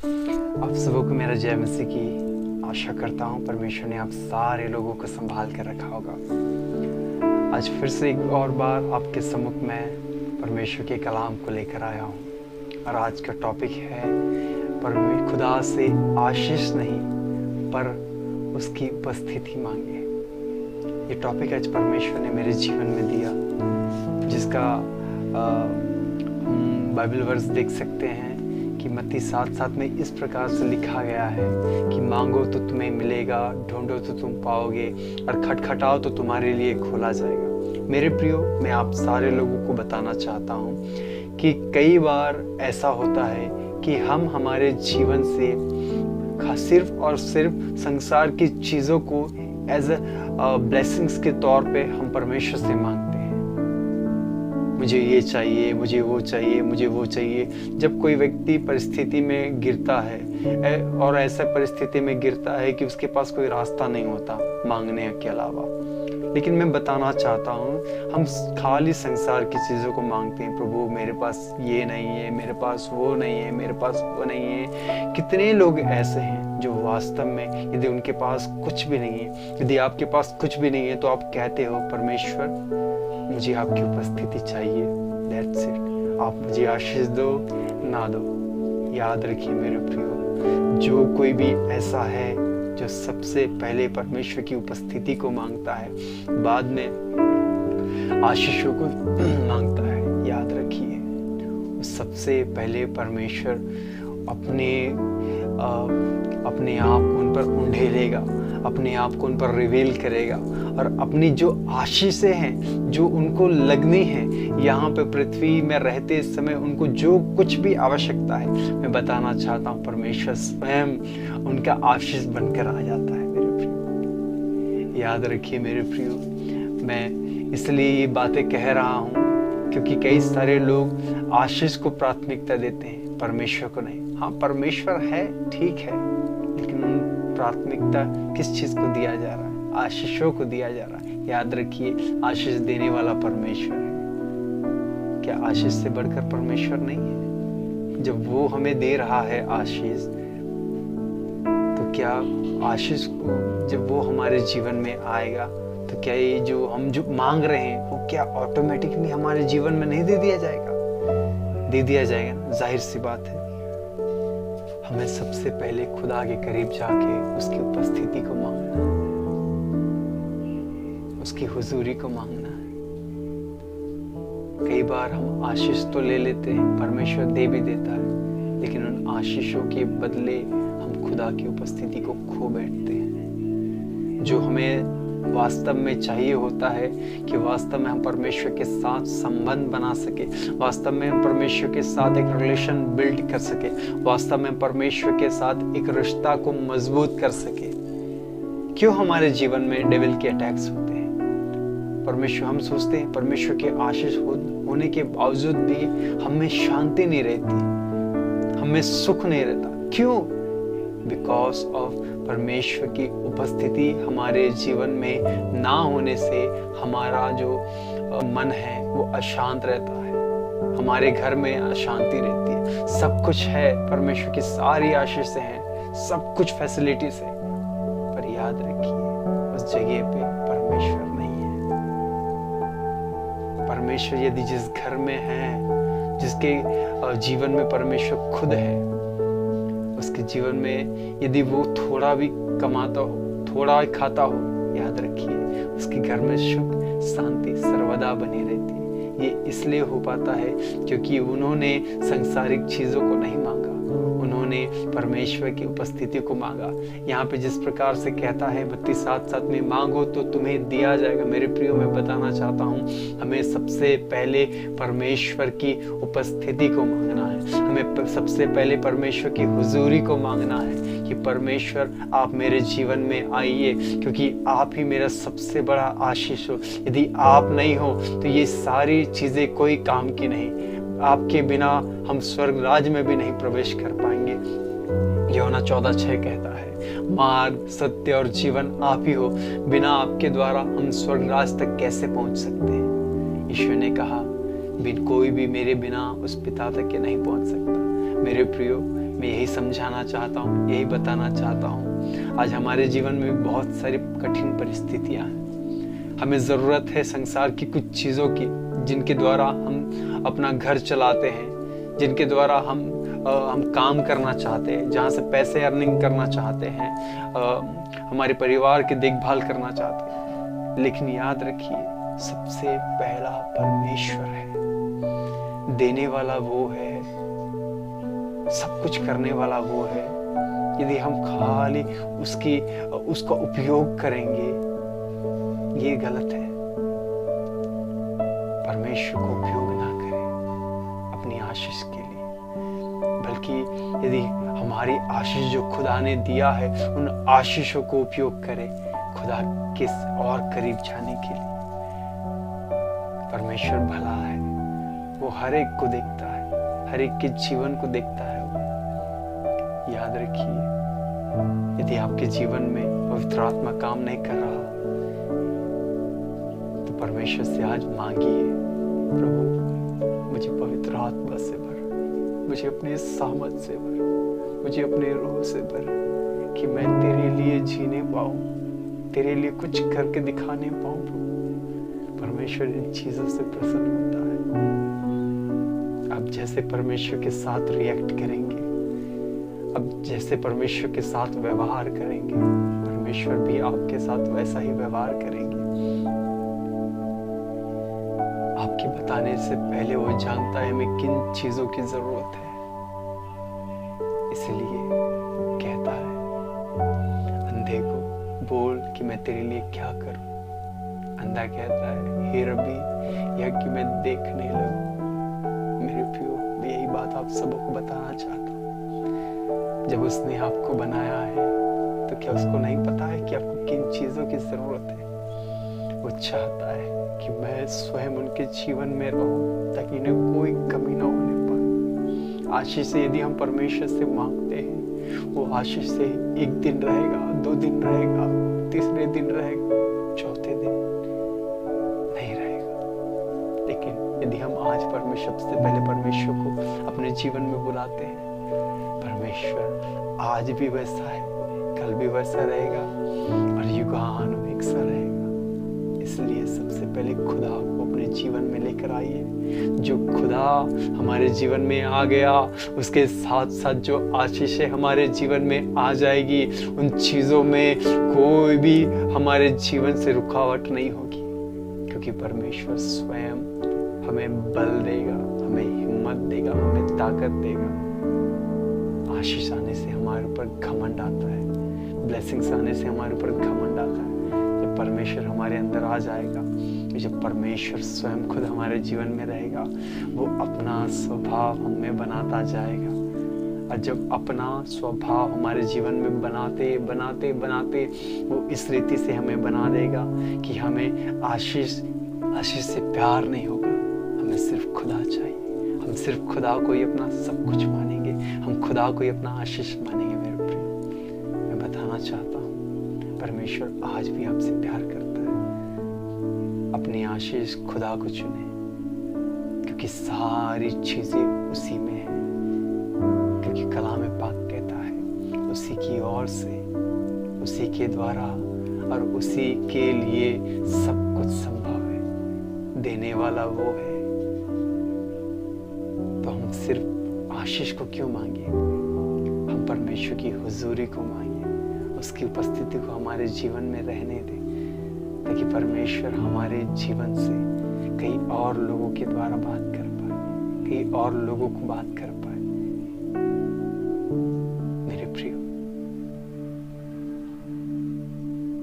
आप सबों को मेरा जय मसीह की आशा करता हूँ। परमेश्वर ने आप सारे लोगों को संभाल कर रखा होगा। आज फिर से एक और बार आपके सम्मुख में परमेश्वर के कलाम को लेकर आया हूँ और आज का टॉपिक है खुदा से आशीष नहीं पर उसकी उपस्थिति मांगे। ये टॉपिक आज परमेश्वर ने मेरे जीवन में दिया, जिसका बाइबल वर्स देख सकते हैं कि मत्ती 7:7 में इस प्रकार से लिखा गया है कि मांगो तो तुम्हें मिलेगा, ढूंढो तो तुम पाओगे और खटखटाओ तो तुम्हारे लिए खोला जाएगा। मेरे प्रियो, मैं आप सारे लोगों को बताना चाहता हूँ कि कई बार ऐसा होता है कि हम हमारे जीवन से सिर्फ और सिर्फ संसार की चीज़ों को एज अ ब्लेसिंग्स के तौर पे हम परमेश्वर से मांगते हैं। मुझे ये चाहिए, मुझे वो चाहिए, मुझे वो चाहिए। जब कोई व्यक्ति परिस्थिति में गिरता है और ऐसा परिस्थिति में गिरता है कि उसके पास कोई रास्ता नहीं होता मांगने के अलावा, लेकिन मैं बताना चाहता हूँ हम खाली संसार की चीज़ों को मांगते हैं। प्रभु मेरे पास ये नहीं है, मेरे पास वो नहीं है, मेरे पास वो नहीं है। कितने लोग ऐसे हैं जो वास्तव में यदि उनके पास कुछ भी नहीं है, यदि आपके पास कुछ भी नहीं है तो आप कहते हो परमेश्वर मुझे आपकी उपस्थिति चाहिए, दैट्स इट। आप मुझे आशीष दो ना दो। याद रखिए मेरे प्रियो, जो कोई भी ऐसा है जो सबसे पहले परमेश्वर की उपस्थिति को मांगता है, बाद में आशीषों को मांगता है, याद रखिए सबसे पहले परमेश्वर अपने आप को उन पर उंडेलेगा, अपने आप को उन पर रिवील करेगा और अपनी जो आशीषें हैं जो उनको लगनी है यहाँ पे पृथ्वी में रहते समय, उनको जो कुछ भी आवश्यकता है, मैं बताना चाहता हूँ परमेश्वर स्वयं उनका आशीष बनकर आ जाता है। मेरे प्रियो, याद रखिए मेरे प्रियो, मैं इसलिए ये बातें कह रहा हूँ क्योंकि कई सारे लोग आशीष को प्राथमिकता देते हैं, परमेश्वर को नहीं। हाँ, परमेश्वर है, ठीक है, लेकिन प्राथमिकता किस चीज को दिया जा रहा है? आशीषों को दिया जा रहा है। याद रखिए आशीष देने वाला परमेश्वर है। क्या आशीष से बढ़कर परमेश्वर नहीं है? जब वो हमें दे रहा है आशीष, तो क्या आशीष को जब वो हमारे जीवन में आएगा तो क्या ये जो हम मांग रहे हैं वो क्या ऑटोमेटिकली हमारे जीवन में नहीं दे दिया जाएगा? दे दिया जाएगा ना, जाहिर सी बात है। हमें सबसे पहले खुदा के करीब जाके उसकी उपस्थिति को मांगना है, उसकी हुजूरी को मांगना है। कई बार हम आशीष तो ले लेते हैं, परमेश्वर दे भी देता है, लेकिन उन आशीषों के बदले हम खुदा की उपस्थिति को खो बैठते हैं। जो हमें वास्तव में चाहिए होता है कि वास्तव में हम परमेश्वर के साथ संबंध बना सके, वास्तव में हम परमेश्वर के साथ एक रिलेशन बिल्ड कर सके, वास्तव में परमेश्वर के साथ एक रिश्ता को मजबूत कर सके। क्यों हमारे जीवन में डेविल के अटैक्स होते हैं? परमेश्वर, हम सोचते हैं परमेश्वर के आशीष होने के बावजूद भी हमें शांति नहीं रहती, हमें सुख नहीं रहता। क्यों? बिकॉज ऑफ परमेश्वर की उपस्थिति हमारे जीवन में ना होने से हमारा जो मन है वो अशांत रहता है, हमारे घर में अशांति रहती है। सब कुछ है, परमेश्वर की सारी आशीषें हैं, सब कुछ फैसिलिटीज है, पर याद रखिए उस जगह पे परमेश्वर नहीं है। परमेश्वर यदि जिस घर में है, जिसके जीवन में परमेश्वर खुद है, उसके जीवन में यदि वो थोड़ा भी कमाता हो, थोड़ा खाता हो, याद रखिए उसके घर में सुख शांति सर्वदा बनी रहती है। ये इसलिए हो पाता है क्योंकि उन्होंने सांसारिक चीजों को नहीं मांगा, उन्होंने परमेश्वर की उपस्थिति को मांगा। यहाँ पे जिस प्रकार से कहता है मत्ती 7:7 में, मांगो तो तुम्हें दिया जाएगा। मेरे प्रियो, मैं बताना चाहता हूँ हमें सबसे पहले परमेश्वर की उपस्थिति को मांगना है, हमें सबसे पहले परमेश्वर की हुजूरी को मांगना है कि परमेश्वर आप मेरे जीवन में आइए, क्योंकि आप ही मेरा सबसे बड़ा आशीष हो। यदि आप नहीं हो तो ये सारी चीजें कोई काम की नहीं। आपके बिना हम स्वर्ग राज्य में भी नहीं प्रवेश कर पाएंगे। यूहन्ना 14:6 कहता है, मार्ग सत्य और जीवन आप ही हो, बिना आपके द्वारा हम स्वर्ग राज्य तक कैसे पहुंच सकते हैं? यीशु ने कहा, कोई भी मेरे बिना उस पिता तक के नहीं पहुंच सकता। मेरे प्रियो, मैं यही समझाना चाहता हूँ, यही बताना चाहता हूँ। आज हमारे जीवन में बहुत सारी कठिन परिस्थितियाँ हैं। हमें ज़रूरत है संसार की कुछ चीज़ों की, जिनके द्वारा हम अपना घर चलाते हैं, जिनके द्वारा हम काम करना चाहते हैं, जहाँ से पैसे अर्निंग करना चाहते हैं, हमारे परिवार की देखभाल करना चाहते हैं। लेकिन याद रखिए, सबसे पहला परमेश्वर है। देने वाला वो है, सब कुछ करने वाला वो है। यदि हम खाली उसका उपयोग करेंगे, ये गलत है। परमेश्वर को उपयोग ना करें अपनी आशीष के लिए, बल्कि यदि हमारी आशीष जो खुदा ने दिया है, उन आशीषों को उपयोग करें खुदा के और करीब जाने के लिए। परमेश्वर भला है, वो हर एक को देखता है, हर एक के जीवन को देखता है। वो याद रखिए, यदि आपके जीवन में पवित्र आत्मा काम नहीं कर रहा, तो परमेश्वर से आज मांगिए, प्रभु मुझे पवित्र आत्मा से भर, मुझे अपने सामर्थ से भर, मुझे अपने रूह से भर, कि मैं तेरे लिए जीने पाऊं, तेरे लिए कुछ करके दिखाने पाऊं। परमेश्वर इन चीजों से प्रसन्न होता है। आप जैसे परमेश्वर के साथ रिएक्ट करेंगे, अब जैसे परमेश्वर के साथ व्यवहार करेंगे, परमेश्वर भी आपके साथ वैसा ही व्यवहार करेंगे। आपके बताने से पहले वो जानता है हमें किन चीजों की जरूरत है, इसलिए कहता है अंधे को बोल कि मैं तेरे लिए क्या करूं। अंधा कहता है हे रब्बी, यह कि मैं देखने लगूं। मेरे प्रियो, मैं यही बात आप सबको बताना चाहता हूं। जब उसने आपको बनाया है, तो क्या उसको नहीं पता है कि आपको किन चीजों की जरूरत है? वो चाहता है कि मैं स्वयं उनके जीवन में रहूं, ताकि इन्हें कोई कमी ना होने पाए। आशीष से यदि हम परमेश्वर से मांगते हैं, वो आशीष से एक दिन रहेगा, 2 दिन रहेगा, तीसरे दिन रहेगा, चौथे दिन नहीं रहेगा। लेकिन यदि हम आज परमेश्वर से पहले परमेश्वर को अपने जीवन में बुलाते हैं, परमेश्वर आज भी वैसा है, कल भी वैसा रहेगा और युगानुयुग सा रहेगा। इसलिए सबसे पहले खुदा को अपने जीवन में लेकर आइए। जो खुदा हमारे जीवन में आ गया, उसके साथ साथ जो आशीषें हमारे जीवन में आ जाएगी, उन चीजों में कोई भी हमारे जीवन से रुकावट नहीं होगी, क्योंकि परमेश्वर स्वयं हमें बल देगा, हमें हिम्मत देगा, हमें ताकत देगा। आशीष आने से हमारे ऊपर घमंड आता है, ब्लेसिंग्स आने से हमारे ऊपर घमंड आता है। जब परमेश्वर हमारे अंदर आ जाएगा, जब परमेश्वर स्वयं खुद हमारे जीवन में रहेगा, वो अपना स्वभाव हमें बनाता जाएगा। और जब अपना स्वभाव हमारे जीवन में बनाते बनाते बनाते वो इस रीति से हमें बना देगा कि हमें आशीष से प्यार नहीं होगा, हमें सिर्फ खुदा चाहिए। हम सिर्फ खुदा को ही अपना सब कुछ मानेंगे, हम खुदा को ही अपना आशीष मानेंगे। मेरे प्रिय, मैं बताना चाहता हूँ, परमेश्वर आज भी आपसे प्यार करता है। अपनी आशीष खुदा को चुने, क्योंकि सारी चीजें उसी में है। क्योंकि कलाम पाक कहता है उसी की ओर से, उसी के द्वारा और उसी के लिए सब कुछ संभव है। देने वाला वो है, तो हम सिर्फ आशीष को क्यों मांगे? हम परमेश्वर की हुजूरी को मांगे, उसकी उपस्थिति को हमारे जीवन में रहने दें, ताकि परमेश्वर हमारे जीवन से कई और लोगों के द्वारा बात कर पाए, कई और लोगों को बात कर पाए। मेरे प्रियो,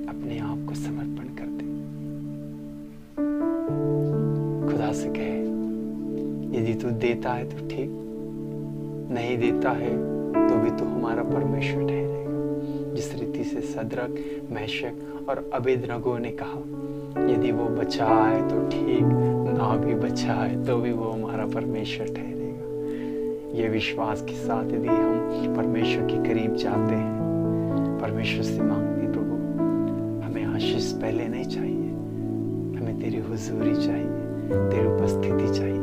अपने आप को समर्पण कर दे, खुदा से कहे यदि तू देता है तो ठीक, नहीं देता है तो भी तू हमारा परमेश्वर ठहरेगा। जिस रीति से सदरक, मेशक और अबेदनगो ने कहा यदि वो बचाए तो ठीक, ना भी बचाए तो भी वो हमारा परमेश्वर ठहरेगा। ये विश्वास के साथ यदि हम परमेश्वर के करीब जाते हैं, परमेश्वर से मांगते हैं प्रभु हमें आशीष पहले नहीं चाहिए, हमें तेरी हुजूरी चाहिए, तेरी उपस्थिति चाहिए।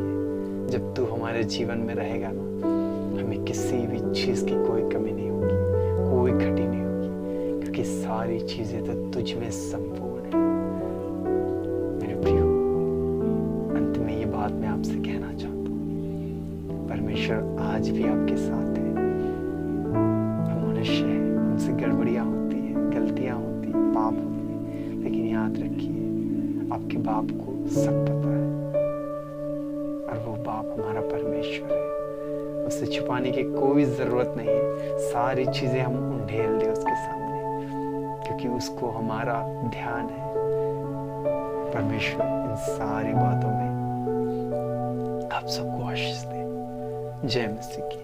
जब तू हमारे जीवन में रहेगा ना, हमें कि किसी भी चीज़ की कोई कमी नहीं होगी, कोई घटी नहीं होगी, क्योंकि सारी चीज़ें तो तुझ में संपूर्ण है। मेरे प्रियो, अंत में ये बात मैं आपसे कहना चाहता हूँ, परमेश्वर आज भी आपके साथ है। हम मनुष्य हैं, हमसे गड़बड़ियाँ होती हैं, गलतियाँ होती हैं, पाप होते हैं, लेकिन याद रखिए आपके बाप को सब पता है, और वो बाप हमारा परमेश्वर है। उससे छुपाने की कोई ज़रूरत नहीं है। सारी चीज़ें हम उंडेल दें उसके सामने, क्योंकि उसको हमारा ध्यान है। परमेश्वर इन सारी बातों में आप सबको आशीष दे। जय मसीह की।